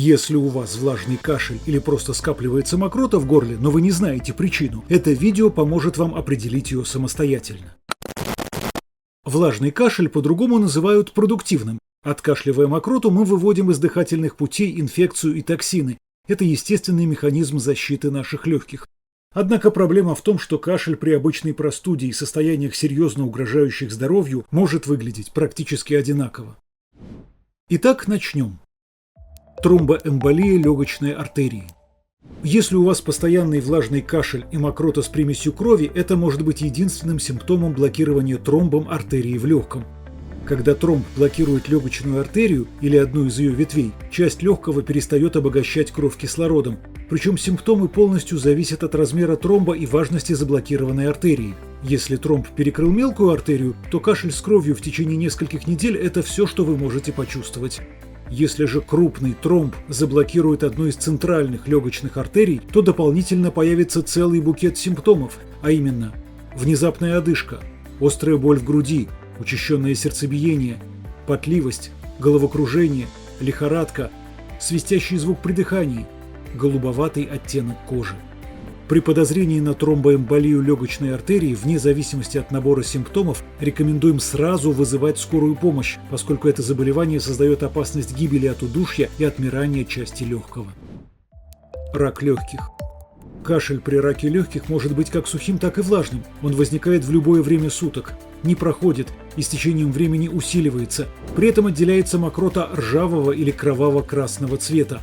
Если у вас влажный кашель или просто скапливается мокрота в горле, но вы не знаете причину, это видео поможет вам определить ее самостоятельно. Влажный кашель по-другому называют продуктивным. Откашливая мокроту, мы выводим из дыхательных путей инфекцию и токсины. Это естественный механизм защиты наших легких. Однако проблема в том, что кашель при обычной простуде и состояниях, серьезно угрожающих здоровью, может выглядеть практически одинаково. Итак, начнем. Тромбоэмболия легочной артерии. Если у вас постоянный влажный кашель и мокрота с примесью крови, это может быть единственным симптомом блокирования тромбом артерии в легком. Когда тромб блокирует легочную артерию или одну из ее ветвей, часть легкого перестает обогащать кровь кислородом. Причем симптомы полностью зависят от размера тромба и важности заблокированной артерии. Если тромб перекрыл мелкую артерию, то кашель с кровью в течение нескольких недель – это все, что вы можете почувствовать. Если же крупный тромб заблокирует одну из центральных легочных артерий, то дополнительно появится целый букет симптомов, а именно внезапная одышка, острая боль в груди, учащенное сердцебиение, потливость, головокружение, лихорадка, свистящий звук при дыхании, голубоватый оттенок кожи. При подозрении на тромбоэмболию легочной артерии, вне зависимости от набора симптомов, рекомендуем сразу вызывать скорую помощь, поскольку это заболевание создает опасность гибели от удушья и отмирания части легкого. Рак легких. Кашель при раке легких может быть как сухим, так и влажным. Он возникает в любое время суток, не проходит и с течением времени усиливается. При этом отделяется мокрота ржавого или кроваво-красного цвета.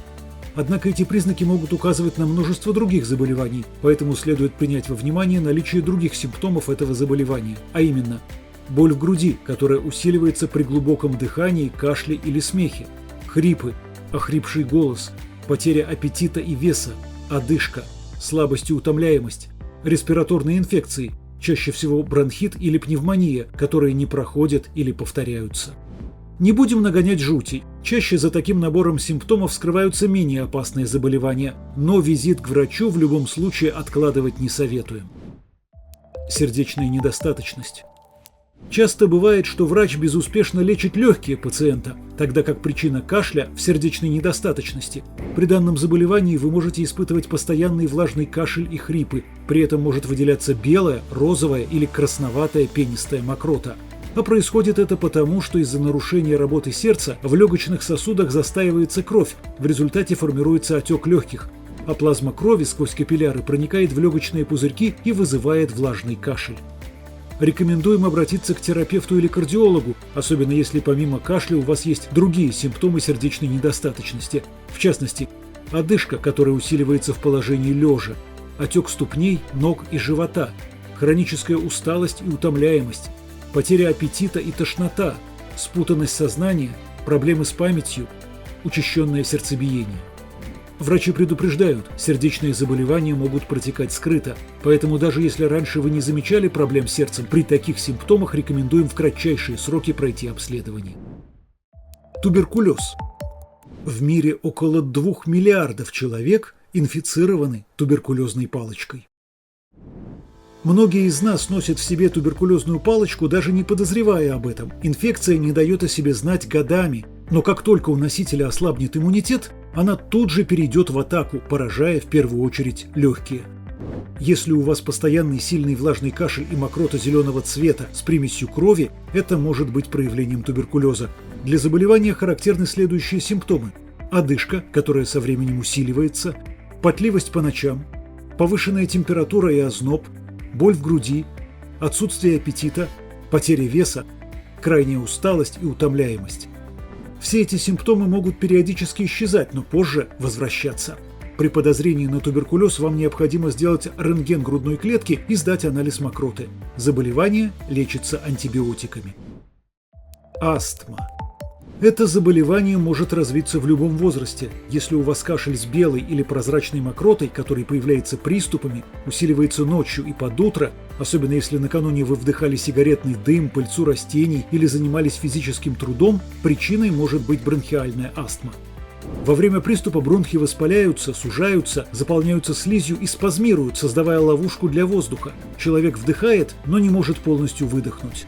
Однако эти признаки могут указывать на множество других заболеваний, поэтому следует принять во внимание наличие других симптомов этого заболевания, а именно боль в груди, которая усиливается при глубоком дыхании, кашле или смехе, хрипы, охрипший голос, потеря аппетита и веса, одышка, слабость и утомляемость, респираторные инфекции, чаще всего бронхит или пневмония, которые не проходят или повторяются. Не будем нагонять жути. Чаще за таким набором симптомов скрываются менее опасные заболевания, но визит к врачу в любом случае откладывать не советуем. Сердечная недостаточность. Часто бывает, что врач безуспешно лечит легкие пациента, тогда как причина кашля в сердечной недостаточности. При данном заболевании вы можете испытывать постоянный влажный кашель и хрипы, при этом может выделяться белая, розовая или красноватая пенистая мокрота. А происходит это потому, что из-за нарушения работы сердца в легочных сосудах застаивается кровь, в результате формируется отек легких, а плазма крови сквозь капилляры проникает в легочные пузырьки и вызывает влажный кашель. Рекомендуем обратиться к терапевту или кардиологу, особенно если помимо кашля у вас есть другие симптомы сердечной недостаточности, в частности, одышка, которая усиливается в положении лежа, отек ступней, ног и живота, хроническая усталость и утомляемость, потеря аппетита и тошнота, спутанность сознания, проблемы с памятью, учащенное сердцебиение. Врачи предупреждают, сердечные заболевания могут протекать скрыто, поэтому даже если раньше вы не замечали проблем с сердцем, при таких симптомах рекомендуем в кратчайшие сроки пройти обследование. Туберкулез. В мире около 2 миллиардов человек инфицированы туберкулезной палочкой. Многие из нас носят в себе туберкулезную палочку, даже не подозревая об этом. Инфекция не дает о себе знать годами, но как только у носителя ослабнет иммунитет, она тут же перейдет в атаку, поражая в первую очередь легкие. Если у вас постоянный сильный влажный кашель и мокрота зеленого цвета с примесью крови, это может быть проявлением туберкулеза. Для заболевания характерны следующие симптомы: одышка, которая со временем усиливается, потливость по ночам, повышенная температура и озноб, боль в груди, отсутствие аппетита, потеря веса, крайняя усталость и утомляемость. Все эти симптомы могут периодически исчезать, но позже возвращаться. При подозрении на туберкулез вам необходимо сделать рентген грудной клетки и сдать анализ мокроты. Заболевание лечится антибиотиками. Астма. Это заболевание может развиться в любом возрасте. Если у вас кашель с белой или прозрачной мокротой, который появляется приступами, усиливается ночью и под утро, особенно если накануне вы вдыхали сигаретный дым, пыльцу растений или занимались физическим трудом, причиной может быть бронхиальная астма. Во время приступа бронхи воспаляются, сужаются, заполняются слизью и спазмируют, создавая ловушку для воздуха. Человек вдыхает, но не может полностью выдохнуть.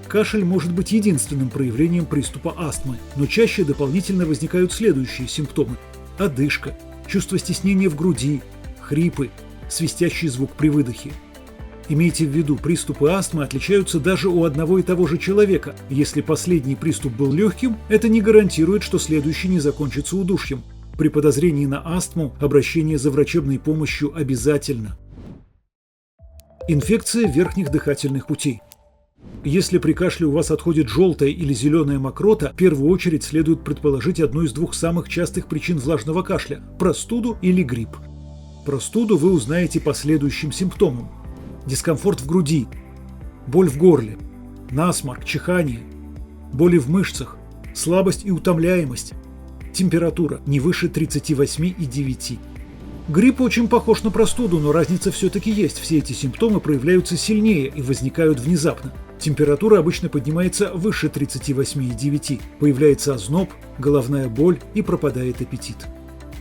Кашель может быть единственным проявлением приступа астмы, но чаще дополнительно возникают следующие симптомы: одышка, чувство стеснения в груди, хрипы, свистящий звук при выдохе. Имейте в виду, приступы астмы отличаются даже у одного и того же человека. Если последний приступ был легким, это не гарантирует, что следующий не закончится удушьем. При подозрении на астму обращение за врачебной помощью обязательно. Инфекция верхних дыхательных путей. Если при кашле у вас отходит желтая или зеленая мокрота, в первую очередь следует предположить одну из двух самых частых причин влажного кашля – простуду или грипп. Простуду вы узнаете по следующим симптомам. Дискомфорт в груди, боль в горле, насморк, чихание, боли в мышцах, слабость и утомляемость, температура не выше 38,9. Грипп очень похож на простуду, но разница все-таки есть. Все эти симптомы проявляются сильнее и возникают внезапно. Температура обычно поднимается выше 38,9, появляется озноб, головная боль и пропадает аппетит.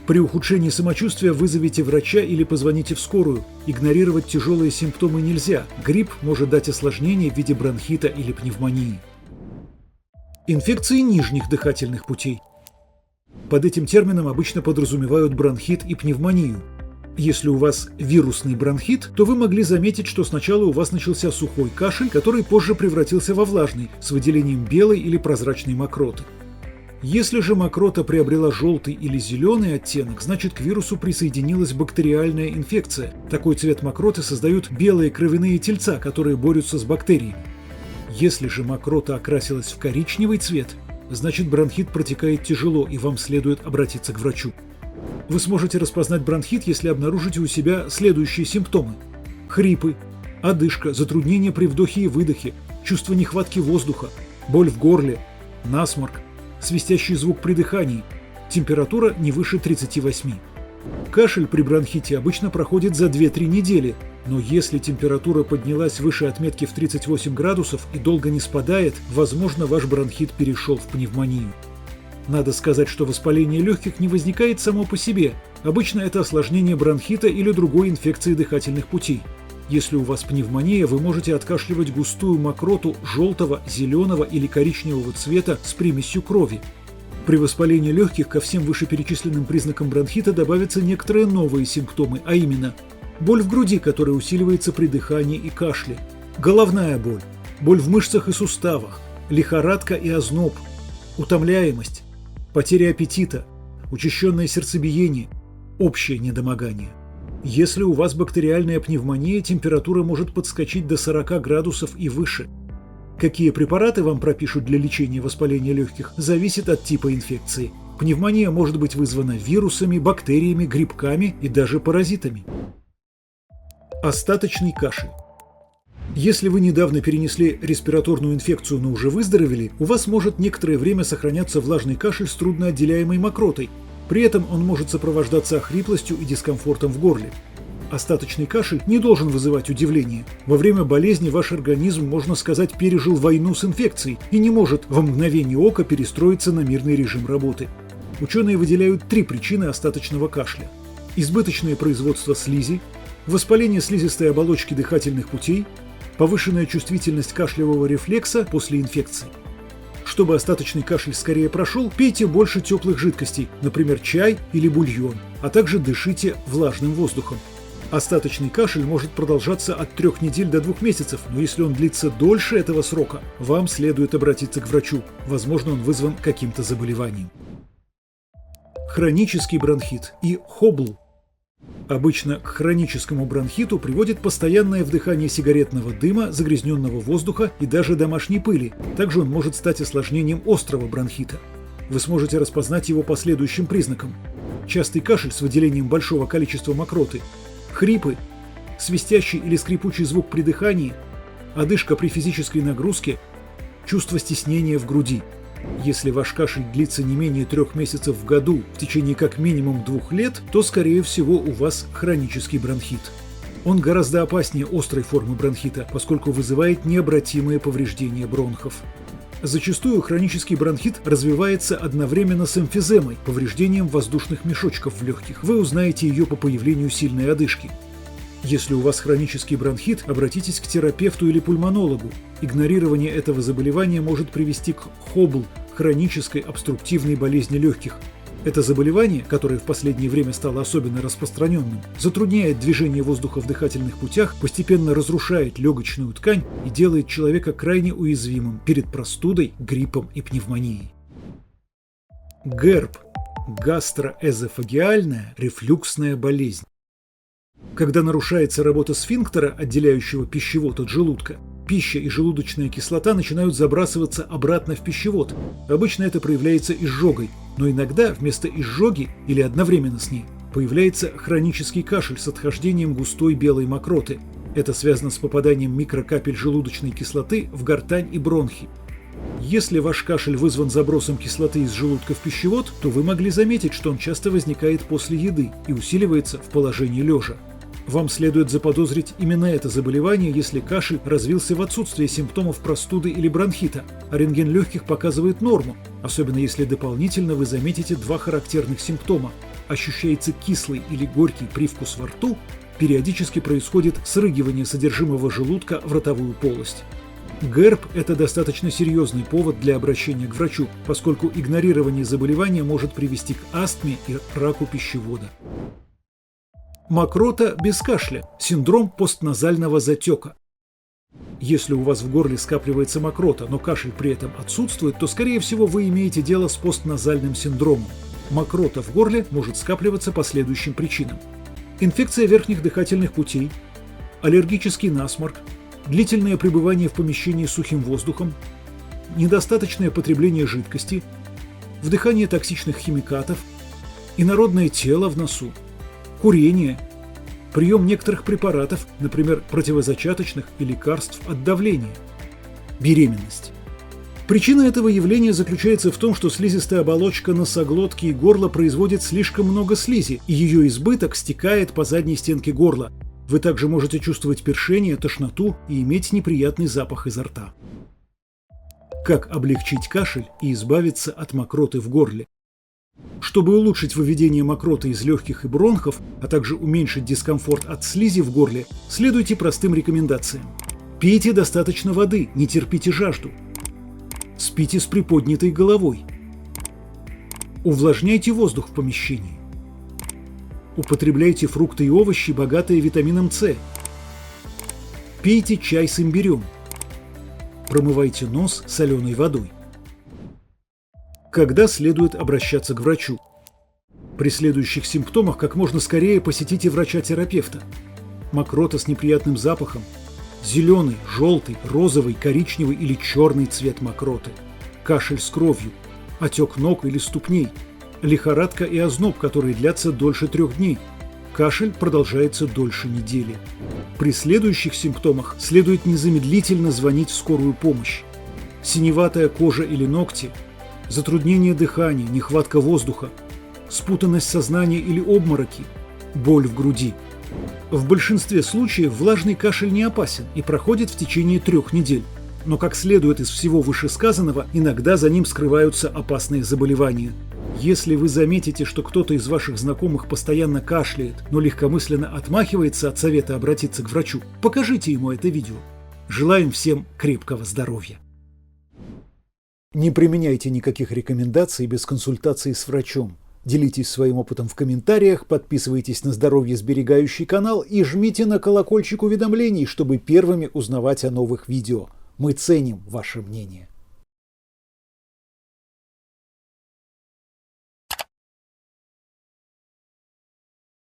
При ухудшении самочувствия вызовите врача или позвоните в скорую. Игнорировать тяжелые симптомы нельзя. Грипп может дать осложнения в виде бронхита или пневмонии. Инфекции нижних дыхательных путей. Под этим термином обычно подразумевают бронхит и пневмонию. Если у вас вирусный бронхит, то вы могли заметить, что сначала у вас начался сухой кашель, который позже превратился во влажный, с выделением белой или прозрачной мокроты. Если же мокрота приобрела желтый или зеленый оттенок, значит к вирусу присоединилась бактериальная инфекция. Такой цвет мокроты создают белые кровяные тельца, которые борются с бактериями. Если же мокрота окрасилась в коричневый цвет, значит бронхит протекает тяжело и вам следует обратиться к врачу. Вы сможете распознать бронхит, если обнаружите у себя следующие симптомы. Хрипы, одышка, затруднения при вдохе и выдохе, чувство нехватки воздуха, боль в горле, насморк, свистящий звук при дыхании, температура не выше 38. Кашель при бронхите обычно проходит за 2-3 недели, но если температура поднялась выше отметки в 38 градусов и долго не спадает, возможно, ваш бронхит перешел в пневмонию. Надо сказать, что воспаление легких не возникает само по себе. Обычно это осложнение бронхита или другой инфекции дыхательных путей. Если у вас пневмония, вы можете откашливать густую мокроту желтого, зеленого или коричневого цвета с примесью крови. При воспалении легких ко всем вышеперечисленным признакам бронхита добавятся некоторые новые симптомы, а именно боль в груди, которая усиливается при дыхании и кашле, головная боль, боль в мышцах и суставах, лихорадка и озноб, утомляемость, потеря аппетита, учащенное сердцебиение, общее недомогание. Если у вас бактериальная пневмония, температура может подскочить до 40 градусов и выше. Какие препараты вам пропишут для лечения воспаления легких, зависит от типа инфекции. Пневмония может быть вызвана вирусами, бактериями, грибками и даже паразитами. Остаточный кашель. Если вы недавно перенесли респираторную инфекцию, но уже выздоровели, у вас может некоторое время сохраняться влажный кашель с трудноотделяемой мокротой. При этом он может сопровождаться охриплостью и дискомфортом в горле. Остаточный кашель не должен вызывать удивления. Во время болезни ваш организм, можно сказать, пережил войну с инфекцией и не может во мгновение ока перестроиться на мирный режим работы. Ученые выделяют 3 причины остаточного кашля: избыточное производство слизи, воспаление слизистой оболочки дыхательных путей, повышенная чувствительность кашлевого рефлекса после инфекции. Чтобы остаточный кашель скорее прошел, пейте больше теплых жидкостей, например, чай или бульон, а также дышите влажным воздухом. Остаточный кашель может продолжаться от 3 недель до 2 месяцев, но если он длится дольше этого срока, вам следует обратиться к врачу. Возможно, он вызван каким-то заболеванием. Хронический бронхит и хобл. Обычно к хроническому бронхиту приводит постоянное вдыхание сигаретного дыма, загрязненного воздуха и даже домашней пыли. Также он может стать осложнением острого бронхита. Вы сможете распознать его по следующим признакам: частый кашель с выделением большого количества мокроты, хрипы, свистящий или скрипучий звук при дыхании, одышка при физической нагрузке, чувство стеснения в груди. Если ваш кашель длится не менее 3 месяцев в году в течение как минимум 2 лет, то, скорее всего, у вас хронический бронхит. Он гораздо опаснее острой формы бронхита, поскольку вызывает необратимые повреждения бронхов. Зачастую хронический бронхит развивается одновременно с эмфиземой, повреждением воздушных мешочков в легких. Вы узнаете ее по появлению сильной одышки. Если у вас хронический бронхит, обратитесь к терапевту или пульмонологу. Игнорирование этого заболевания может привести к хобл – хронической обструктивной болезни легких. Это заболевание, которое в последнее время стало особенно распространенным, затрудняет движение воздуха в дыхательных путях, постепенно разрушает легочную ткань и делает человека крайне уязвимым перед простудой, гриппом и пневмонией. ГЭРБ – гастроэзофагеальная рефлюксная болезнь. Когда нарушается работа сфинктера, отделяющего пищевод от желудка, пища и желудочная кислота начинают забрасываться обратно в пищевод. Обычно это проявляется изжогой, но иногда вместо изжоги или одновременно с ней появляется хронический кашель с отхождением густой белой мокроты. Это связано с попаданием микрокапель желудочной кислоты в гортань и бронхи. Если ваш кашель вызван забросом кислоты из желудка в пищевод, то вы могли заметить, что он часто возникает после еды и усиливается в положении лежа. Вам следует заподозрить именно это заболевание, если кашель развился в отсутствие симптомов простуды или бронхита, а рентген легких показывает норму, особенно если дополнительно вы заметите два характерных симптома. Ощущается кислый или горький привкус во рту, периодически происходит срыгивание содержимого желудка в ротовую полость. ГЭРБ – это достаточно серьезный повод для обращения к врачу, поскольку игнорирование заболевания может привести к астме и раку пищевода. Мокрота без кашля – синдром постназального затека. Если у вас в горле скапливается мокрота, но кашель при этом отсутствует, то, скорее всего, вы имеете дело с постназальным синдромом. Мокрота в горле может скапливаться по следующим причинам: инфекция верхних дыхательных путей, аллергический насморк, длительное пребывание в помещении с сухим воздухом, недостаточное потребление жидкости, вдыхание токсичных химикатов, инородное тело в носу, курение, прием некоторых препаратов, например, противозачаточных и лекарств от давления, беременность. Причина этого явления заключается в том, что слизистая оболочка носоглотки и горла производит слишком много слизи, и ее избыток стекает по задней стенке горла. Вы также можете чувствовать першение, тошноту и иметь неприятный запах изо рта. Как облегчить кашель и избавиться от мокроты в горле? Чтобы улучшить выведение мокроты из легких и бронхов, а также уменьшить дискомфорт от слизи в горле, следуйте простым рекомендациям. Пейте достаточно воды, не терпите жажду. Спите с приподнятой головой. Увлажняйте воздух в помещении. Употребляйте фрукты и овощи, богатые витамином С. Пейте чай с имбирем. Промывайте нос соленой водой. Когда следует обращаться к врачу? При следующих симптомах как можно скорее посетите врача-терапевта. Мокрота с неприятным запахом, зеленый, желтый, розовый, коричневый или черный цвет мокроты, кашель с кровью, отек ног или ступней, лихорадка и озноб, которые длятся дольше 3 дней. Кашель продолжается дольше недели. При следующих симптомах следует незамедлительно звонить в скорую помощь. Синеватая кожа или ногти, затруднение дыхания, нехватка воздуха, спутанность сознания или обмороки, боль в груди. В большинстве случаев влажный кашель не опасен и проходит в течение 3 недель. Но, как следует из всего вышесказанного, иногда за ним скрываются опасные заболевания. Если вы заметите, что кто-то из ваших знакомых постоянно кашляет, но легкомысленно отмахивается от совета обратиться к врачу, покажите ему это видео. Желаем всем крепкого здоровья. Не применяйте никаких рекомендаций без консультации с врачом. Делитесь своим опытом в комментариях, подписывайтесь на здоровье-сберегающий канал и жмите на колокольчик уведомлений, чтобы первыми узнавать о новых видео. Мы ценим ваше мнение.